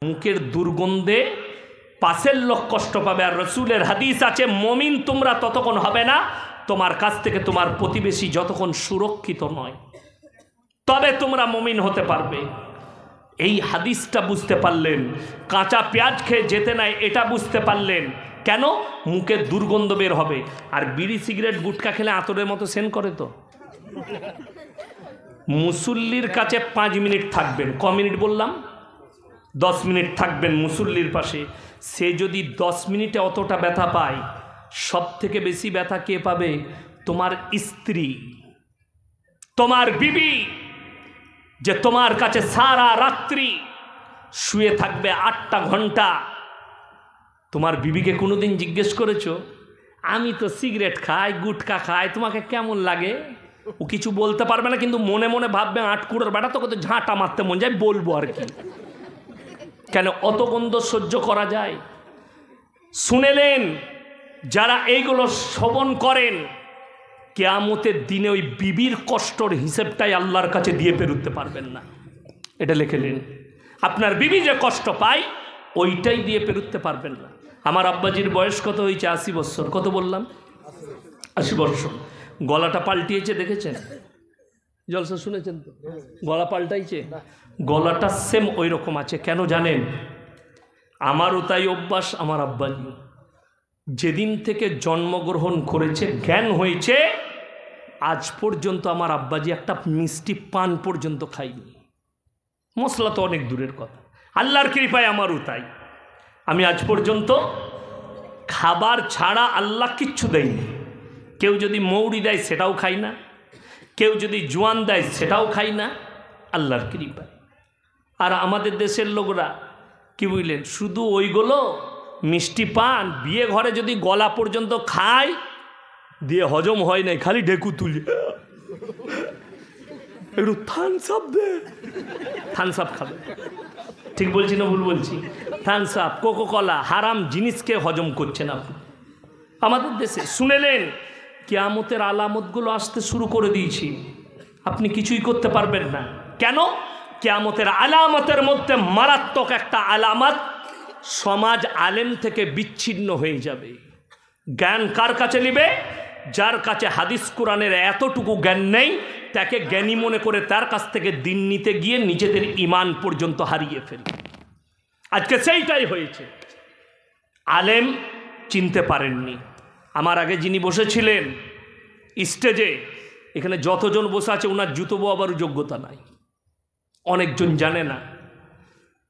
মুখের দুর্গন্ধে পাশের লোক কষ্ট পাবে। আর রসুলের হাদিস আছে, মুমিন তোমরা ততক্ষণ হবে না তোমার কাছ থেকে তোমার প্রতিবেশী যতক্ষণ সুরক্ষিত নয়, তবে তোমরা মুমিন হতে পারবে। এই হাদিসটা বুঝতে পারলেন। কাঁচা পেঁয়াজ খেয়ে যেতে নাই এটা বুঝতে পারলেন। কেন? মুখের দুর্গন্ধ বের হবে। আর বিড়ি সিগারেট গুটকা খেলে আতরের মতো সেন করে। তো মুসল্লির কাছে 5 মিনিট থাকবেন। ক মিনিট বললাম? 10 মিনিট থাকবেন মুসল্লির পাশে। সে যদি 10 মিনিটে অতটা ব্যথা পায়, সব থেকে বেশি ব্যথা কে পাবে? তোমার স্ত্রী, তোমার বিবি, যে তোমার কাছে সারা রাত্রি শুয়ে থাকবে 8টা ঘন্টা। তোমার বিবিকে কোনোদিন জিজ্ঞেস করেছো, আমি তো সিগারেট খাই, গুটকা খাই, তোমাকে কেমন লাগে? ও কিছু বলতে পারবে না, কিন্তু মনে মনে ভাববে 8 কুড়োর বেটা, তোকে তো ঝাঁটা মারতে মন যায়, বলবো আর কি। কেন? অত গন্ধ সহ্য করা যায়? শুনেলেন, যারা এইগুলো শ্রবণ করেন, কিয়ামতের দিনে ওই বিবির কষ্টর হিসেবটাই আল্লাহর কাছে দিয়ে পেরুতে পারবেন না। এটা লিখেলেন, আপনার বিবি যে কষ্ট পায় ওইটাই দিয়ে পেরুতে পারবেন না। আমার আব্বাজির বয়স কত হয়েছে? 80 বছর। কত বললাম? 80 বছর। গলাটা পাল্টিয়েছে, দেখেছেন? জলসা শুনেছেন তো? গলা পাল্টাইছে, গলাটা সেম ওই রকম আছে। কেন জানেন? আমারও তাই অভ্যাস। আমার আব্বাজি যেদিন থেকে জন্মগ্রহণ করেছে, জ্ঞান হয়েছে, আজ পর্যন্ত আমার আব্বাজি একটা মিষ্টি পান পর্যন্ত খাইনি। মশলা তো অনেক দূরের কথা, আল্লাহর কৃপায় আমারও তাই। আমি আজ পর্যন্ত খাবার ছাড়া আল্লাহ কিচ্ছু দেয়নি। কেউ যদি মৌরি দেয় সেটাও খাই না, কেউ যদি জোয়ান দেয় সেটাও খাই না, আল্লাহর কৃপায়। আর আমাদের দেশের লোকরা কি বুঝলেন, শুধু ওইগুলো মিষ্টি পান বিয়ে ঘরে যদি গলা পর্যন্ত খায়, দিয়ে হজম হয় নাই, খালি ঢেকু তুলে একটু থামস আপ দে, থামস আপ খাবে। ঠিক বলছি না ভুল বলছি? থামস আপ, কোকো কলা, হারাম জিনিসকে হজম করছেন আপনি আমাদের দেশে। শুনেলেন, কিয়ামতের আলামতগুলো আসতে শুরু করে দিয়েছি, আপনি কিছুই করতে পারবেন না। কেন? কিয়ামতের আলামতের মধ্যে মারাত্মক একটা আলামত, সমাজ আলেম থেকে বিচ্ছিন্ন হয়ে যাবে। জ্ঞান কার কাছে নিবে? যার কাছে হাদিস কোরআনের এতটুকু জ্ঞান নেই, তাকে জ্ঞানী মনে করে তার কাছ থেকে দিন নিতে গিয়ে নিজেদের ঈমান পর্যন্ত হারিয়ে ফেলে। আজকে সেইটাই হয়েছে। আলেম চিনতে পারেননি। আমার আগে যিনি বসেছিলেন স্টেজে, এখানে যতজন বসে আছে ওনার জুতো বোয়াবারও যোগ্যতা নাই, অনেকজন জানে না।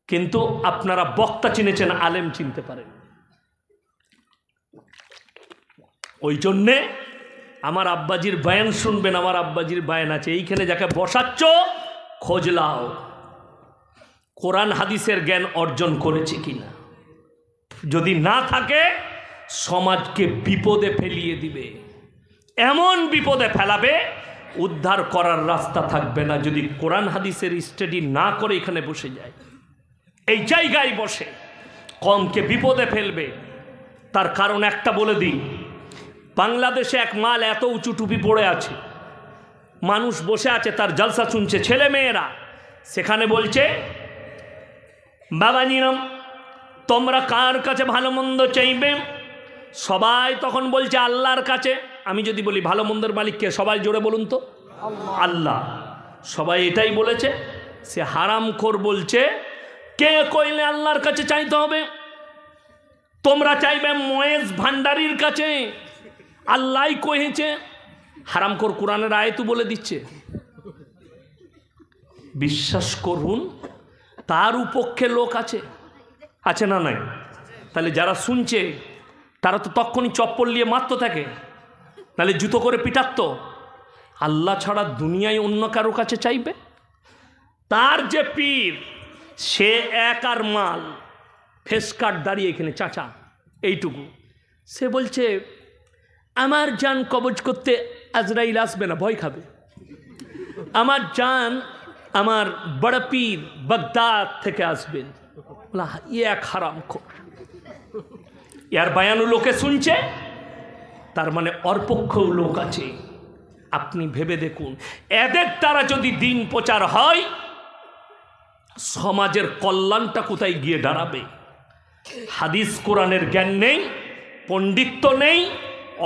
কিন্তু আপনারা বক্তা চিনেছেন, আলেম চিনতে পারেন। ওই জন্যে আমার আব্বাজির বয়ান শুনবেন। আমার আব্বাজির বয়ান আছে, এইখানে যাকে বসাচ্ছ খোঁজ লাও, কোরআন হাদিসের জ্ঞান অর্জন করেছে কিনা। যদি না থাকে, সমাজকে বিপদে ফেলিয়ে দিবে, এমন বিপদে ফেলাবে উদ্ধার করার রাস্তা থাকবে না। যদি কোরআন হাদিসের স্টাডি না করে এখানে বসে যায়, এই জায়গায় বসে কমকে বিপদে ফেলবে। তার কারণ একটা বলে দিই, বাংলাদেশে এক মাল এত উঁচু টুপি পড়ে আছে, মানুষ বসে আছে, তার জলসা শুনছে, ছেলে মেয়েরা। সেখানে বলছে, বাবা নিরম, তোমরা কার কাছে ভালো মন্দ চাইবে? সবাই তখন বলছে আল্লাহর কাছে। আমি যদি বলি ভালো মন্দের মালিককে, সবাই জোরে বলুন তো, আল্লাহ। সবাই এটাই বলেছে। সে হারামখোর বলছে, কে কইলে আল্লাহর কাছে চাইতে হবে? তোমরা চাইবে ময়েজ ভান্ডারির কাছে, আল্লাহ কহেছে। হারামখোর কোরআনের আয়াতও বলে দিচ্ছে। বিশ্বাস করুন, তার পক্ষে লোক আছে, আছে না নাই? তাহলে যারা শুনছে তারা তো তখনই চপ্পল নিয়ে মারতে থাকে, নাহলে জুতো করে পিটাতো। আল্লাহ ছাড়া দুনিয়ায় অন্য কারো কাছে চাইবে? তার যে পীর, সে এক আর মাল, ফেস কাট দাঁড়িয়ে এখানে চাচা এইটুকু, সে বলছে আমার জান কবজ করতে আজরাইল আসবে না, ভয় খাবে। আমার জান, আমার বড় পীর বাগদাদ থেকে আসবেন। এক হারামখোর, ইয়ার বায়ানও লোকে শুনছে, তার মানে ওর পক্ষেও লোক আছে। আপনি ভেবে দেখুন, এদের দ্বারা যদি দিন প্রচার হয়, সমাজের কল্যাণটা কোথায় গিয়ে দাঁড়াবে। হাদিস কোরআনের জ্ঞান নেই, পণ্ডিত্য নেই,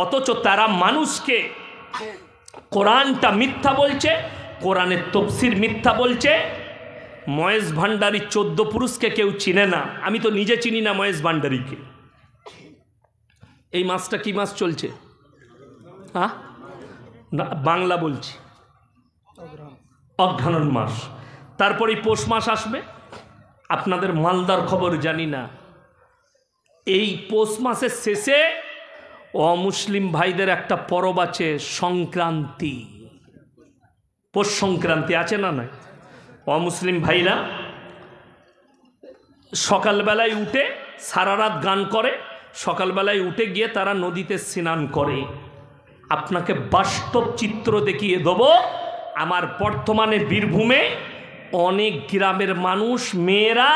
অথচ তারা মানুষকে কোরআনটা মিথ্যা বলছে, কোরআনের তফসির মিথ্যা বলছে। মহেশ ভান্ডারী 14 পুরুষকে কেউ চিনে না, আমি তো নিজে চিনি না মহেশ ভান্ডারীকে। এই মাসটা কি মাস চলছে? হ্যাঁ না, বাংলা বলছি, অঘ্রাণ মাস। তারপরে পৌষ মাস আসবে। আপনাদের মালদার খবর জানি না, এই পৌষ মাসের শেষে অমুসলিম ভাইদের একটা পরব আছে, সংক্রান্তি। পৌষ সংক্রান্তি আছে না? নয়, অমুসলিম ভাইরা সকালবেলায় উঠে সারা রাত গান করে, সকালবেলায় উঠে গিয়ে তারা নদীতে স্নান করে। আপনাকে বাস্তব চিত্র দেখিয়ে দেব। আমার বর্তমানে বীরভূমে অনেক গ্রামের মানুষ, মেয়েরা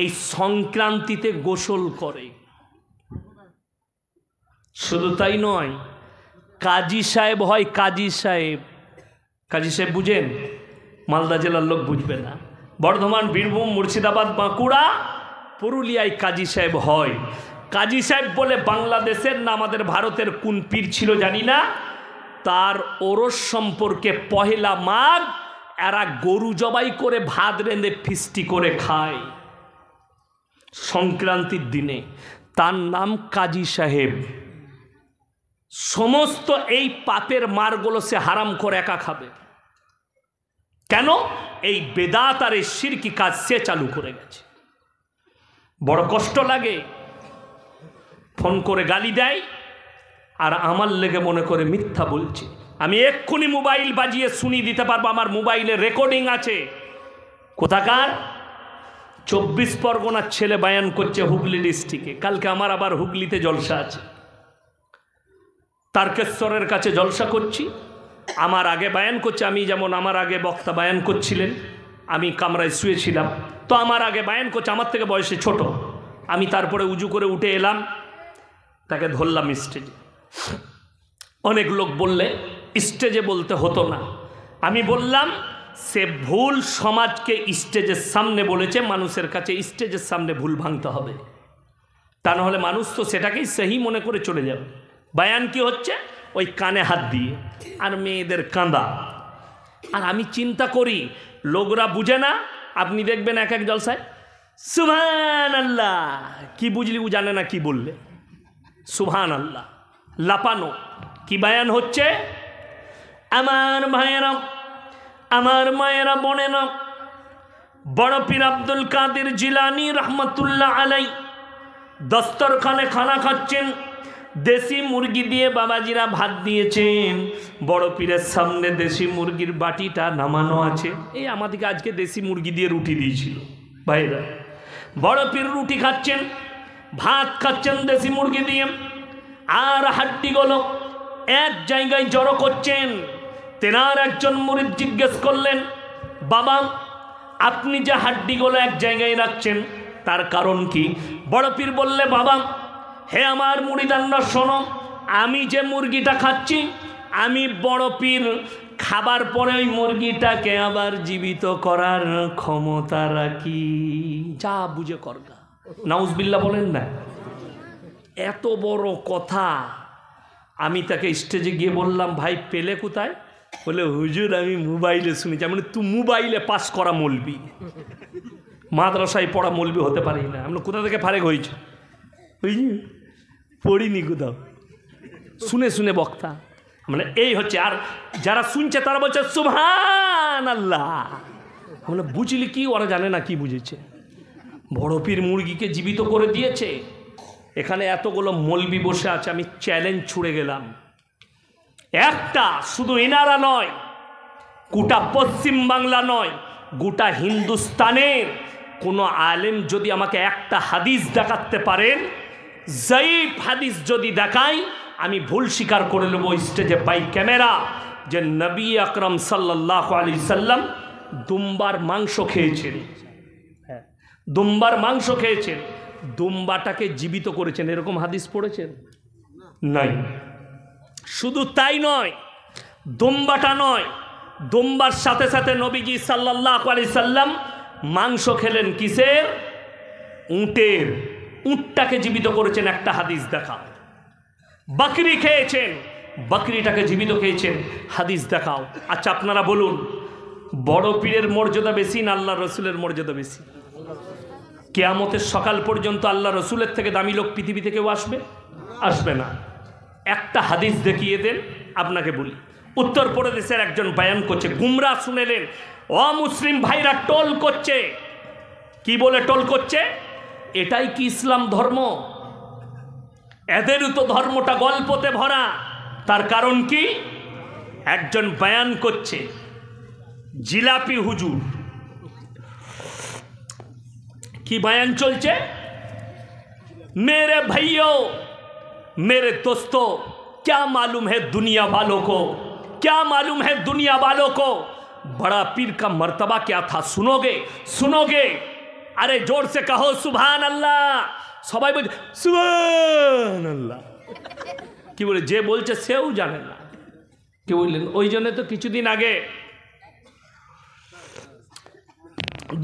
এই সংক্রান্তিতে গোসল করে। শুধু তাই নয়, কাজী সাহেব হয়, কাজী সাহেব। কাজী সাহেব বুঝেন? মালদা জেলার লোক বুঝবে না। বর্ধমান, বীরভূম, মুর্শিদাবাদ, বাঁকুড়া, পুরুলিয়ায় কাজী সাহেব হয়। কাজী সাহেব বলে বাংলাদেশের না আমাদের ভারতের কোন পীর ছিল জানি না, তার ওরস সম্পর্কে পহেলা মাঘ এরা গরু জবাই করে ভাত রেঁধে ফিস্টি করে খায় সংক্রান্তির দিনে। তার নাম কাজী সাহেব। সমস্ত এই পাপের মারগুলো সে হারাম করে একা খাবে। কেন? এই বেদাত আর এই শিরকি কাজ সে চালু করে গেছে। বড় কষ্ট লাগে, ফোন করে গালি দেয়, আর আমার লেগে মনে করে মিথ্যা বলছে। আমি এক্ষুনি মোবাইল বাজিয়ে শুনিয়ে দিতে পারবো, আমার মোবাইলে রেকর্ডিং আছে। কোথাকার 24 পরগনার ছেলে বায়ান করছে হুগলি ডিস্ট্রিক্টে। কালকে আমার আবার হুগলিতে জলসা আছে, তারকেশ্বরের কাছে জলসা করছি। আমার আগে বায়ান করছে, আমি যেমন আমার আগে বক্তা বায়ান করছিলেন, আমি কামরায় শুয়েছিলাম, তো আমার আগে বায়ান করছে, আমার থেকে বয়সে ছোট। আমি তারপরে উজু করে উঠে এলাম, তাকে ধরলাম স্টেজে। অনেক লোক বললে স্টেজে বলতে হতো না। আমি বললাম সে ভুল সমাজকে স্টেজের সামনে বলেছে, মানুষের কাছে স্টেজের সামনে ভুল ভাঙতে হবে, তা নাহলে মানুষ তো সেটাকেই সহি মনে করে চলে যাবে। বায়ান কি হচ্ছে? ওই কানে হাত দিয়ে আর মেয়েদের কাঁদা। আর আমি চিন্তা করি লোকরা বুঝে না। আপনি দেখবেন এক এক জলসায় সুবহানাল্লাহ, কি বুঝলি ও জানে না কি বললে। সুবহানাল্লাহ লাপানো। কি বায়ান হচ্ছে? আমার ভাইয়েরা, আমার মায়েরা, বোনেরা, বড় পীর আব্দুল কাদের জিলানী রহমতুল্লাহ আলাই দস্তরখানে খানা খাচ্ছেন। দেশি মুরগি দিয়ে বাবাজিরা ভাত দিয়েছেন। বড় পীরের সামনে দেশি মুরগির বাটিটা নামানো আছে। এই আমাদেরকে আজকে দেশি মুরগি দিয়ে রুটি দিয়েছিল ভাইরা। বড় পীর রুটি খাচ্ছেন, ভাত খাচ্ছেন দেশি মুরগি দিয়ে, আর হাড্ডিগুলো এক জায়গায় জড়ো করছেন। তেনার একজন মুরিদ জিজ্ঞেস করলেন, বাবা আপনি যে হাড্ডিগুলো এক জায়গায় রাখছেন তার কারণ কি? বড় পীর বললে, বাবা হে আমার মুরিদানরা শোনো, আমি যে মুরগিটা খাচ্ছি, আমি বড় পীর খাবার পরে ওই মুরগিটাকে আবার জীবিত করার ক্ষমতা রাখি। যা বুঝে করগা। নাউজবিল্লাহ বলেন না? এত বড় কথা। আমি তাকে স্টেজে গিয়ে বললাম, ভাই পেলে কোথায়? বলে হুজুর আমি মোবাইলে শুনেছি। মানে তুই মোবাইলে পাস করা মৌলবি, মাদ্রাসায় পড়া মৌলবি হতে পারি না। আমরা কোথা থেকে ফারেক হয়েছে? পড়িনি কোথাও, শুনে শুনে বক্তা। মানে এই হচ্ছে। আর যারা শুনছে তারা বলছে সুবহানাল্লাহ। আমরা বুঝলি কি? ওরা জানে না কি বুঝেছে। বড় পীর মুরগিকে জীবিত করে দিয়েছে। এখানে এতগুলো মৌলবি বসে আছে, আমি চ্যালেঞ্জ ছুড়ে গেলাম, একটা শুধু এনারা নয়, গোটা পশ্চিম বাংলা নয়, গোটা হিন্দুস্তানের কোনো আলেম যদি আমাকে একটা হাদিস দেখাতে পারেন, জয়ীফ হাদিস যদি দেখাই, আমি ভুল স্বীকার করে নেব স্টেজে বাই ক্যামেরা যে নবী আকরাম সাল্লাল্লাহু আলাইহি সাল্লাম দুম্বার মাংস খেয়েছেন। হ্যাঁ, দুম্বার মাংস খেয়েছেন, দুম্বাটাকে জীবিত করেছেন, এরকম হাদিস পড়েছেন? নাই। শুধু তাই নয়, দুম্বাটা নয়, দুম্বার সাথে সাথে নবীজি সাল্লাল্লাহু আলাইহি সাল্লাম মাংস খেলেন কিসের? উটের। উটটাকে জীবিত করেছেন, একটা হাদিস দেখাও। বকরি খেয়েছেন, বকরিটাকে জীবিত খেয়েছেন, হাদিস দেখাও। আচ্ছা আপনারা বলুন, বড় পীরের মর্যাদা বেশি না আল্লাহ রসুলের মর্যাদা বেশি? কিয়ামতের সকাল পর্যন্ত আল্লাহ রসুলের থেকে দামি লোক পৃথিবীতে কেউ আসবে? আসবে না। একটা হাদিস দেখিয়ে দেন, আপনাকে বলি। উত্তরপ্রদেশের একজন বয়ান করছে, গুমরা শুনেলেন, অমুসলিম ভাইরা টোল করছে। কি বলে টোল করছে? এটাই কি ইসলাম ধর্ম? এদেরও তো ধর্মটা গল্পতে ভরা। তার কারণ কি? একজন বয়ান করছে, জিলাপি হুজুর। কি বয়ান চলছে? मेरे भाइयों, मेरे दोस्तों, क्या मालूम है दुनिया वालों को, क्या मालूम है दुनिया वालों को, बड़ा पीर का मर्तबा क्या था? सुनोगे? सुनोगे? अरे जोर से कहो सुभान अल्लाह। সবাই বলছে সুবহান আল্লাহ। কি বলে? যে বলছে সেও জানে না। কি বললেন? ওই জন্য তো কিছুদিন আগে,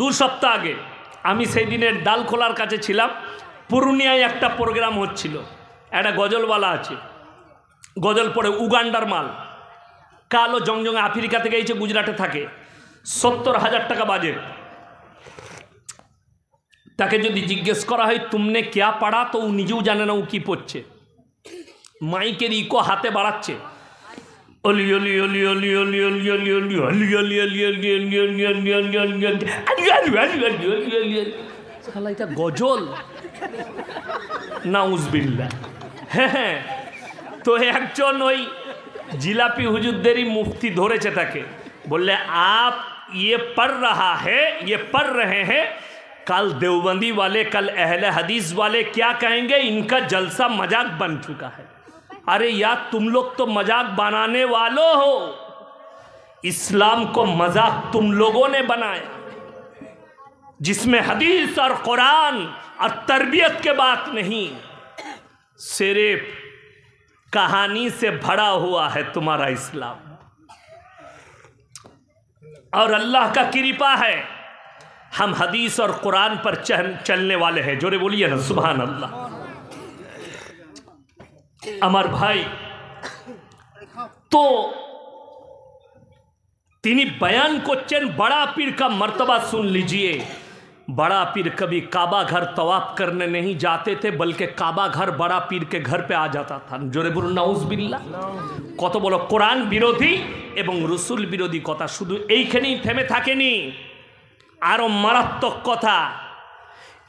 2 সপ্তাহ আগে, আমি সেই দিনের ডালখোলার কাছে ছিলাম। পুরুলিয়ায় একটা প্রোগ্রাম হচ্ছিল। একটা গজলওয়ালা আছে, গজল পড়ে, উগান্ডার মাল, কালো জংজঙ্গে, আফ্রিকা থেকে এসে গুজরাটে থাকে, 70,000 টাকা বাজেট। তাকে যদি জিজ্ঞেস করা হয় তুমনে ক্যা পড়া, তো ও নিজেও জানে না ও কি পড়ছে। মাইকের ইকো হাতে বাড়াচ্ছে, অলি অলি অলি অলি অলি অলি অলি অলি অলি অলি অলি অলি অলি অলি অলি অলি। শালা এটা গজল, নাউজবিল্লাহ। হ্যাঁ, তো একজন ওই জিলাপি হুজুরদেরই মুফতি ধরেছে তাকে, বললে আপ ये पढ़ रहा है, ये पढ़ रहे हैं, कल देवबंदी वाले, कल अहले हदीस वाले क्या कहेंगे, इनका जलसा मजाक बन चुका है। अरे यार, तुम लोग तो मजाक बनाने वालों हो, इस्लाम को मजाक तुम लोगों ने बनाया, जिसमें हदीस और कुरान और तरबियत के बात नहीं, सिर्फ कहानी से भरा हुआ है तुम्हारा इस्लाम। और अल्लाह का कृपा है, हम हदीस और कुरान पर चलने वाले हैं। जोरे बोलिए ना सुभान अल्लाह। अमर भाई, तो তিনি बयान করছেন, बड़ा पीर का मर्तबा सुन लीजिए। बड़ा पीर कभी काबा घर तवाफ करने नहीं जाते थे, बल्कि काबा घर बड़ा पीर के घर पे आ जाता था। जोरे बोलুন নাউজুবিল্লাহ। কত বড় কোরআন বিরোধী এবং রসুল বিরোধী কথা, শুধু এইখানেই থেমে থাকেনি, आरो मारात्मक कथा।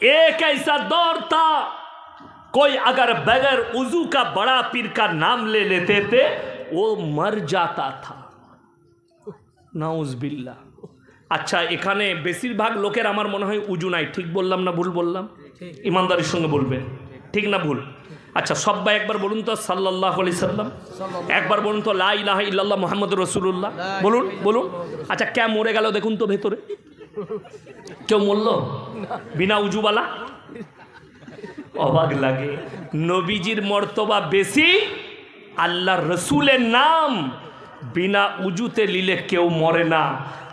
एक ऐसा दौर था, कोई अगर बगैर उजू का बड़ा पीर का नाम ले लेते थे वो मर जाता था। नाउजुबिल्लाह। अच्छा, এখানে বেশিরভাগ লোকের আমার মনে হয় উজু নাই। ঠিক বললাম না ভুল বললাম? ইমানদারির সঙ্গে বলবেন, ঠিক না ভুল? আচ্ছা, সবাই একবার বলুন তো সাল্লাল্লাহু আলাইহি সাল্লাম, একবার বলুন তো লা ইলাহা ইল্লাল্লাহ মুহাম্মাদুর রাসূলুল্লাহ, বলুন বলুন। আচ্ছা, কে মরে গেল দেখুন তো ভেতরে, কেউ মরল বিনা উজুওয়ালা? অবাক লাগে। নবীজির মর্তবা বেশি, আল্লাহর রসুলের নাম বিনা উজুতে নিলে কেউ মরে না।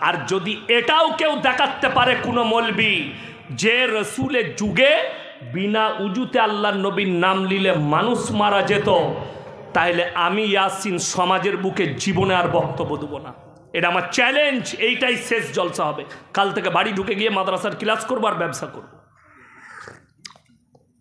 আর যদি এটাও কেউ দেখাতে পারে কোনো মৌলবি যে রসুলের যুগে বিনা উজুতে আল্লাহর নবীর নাম নিলে মানুষ মারা যেত, তাহলে আমি ইয়াসিন সমাজের বুকে জীবনে আর বক্তব্য দেবো না। এটা আমার চ্যালেঞ্জ। এইটাই শেষ জলসা হবে। কাল থেকে বাড়ি ঢুকে গিয়ে মাদ্রাসার ক্লাস করবো আর ব্যবসা করবো।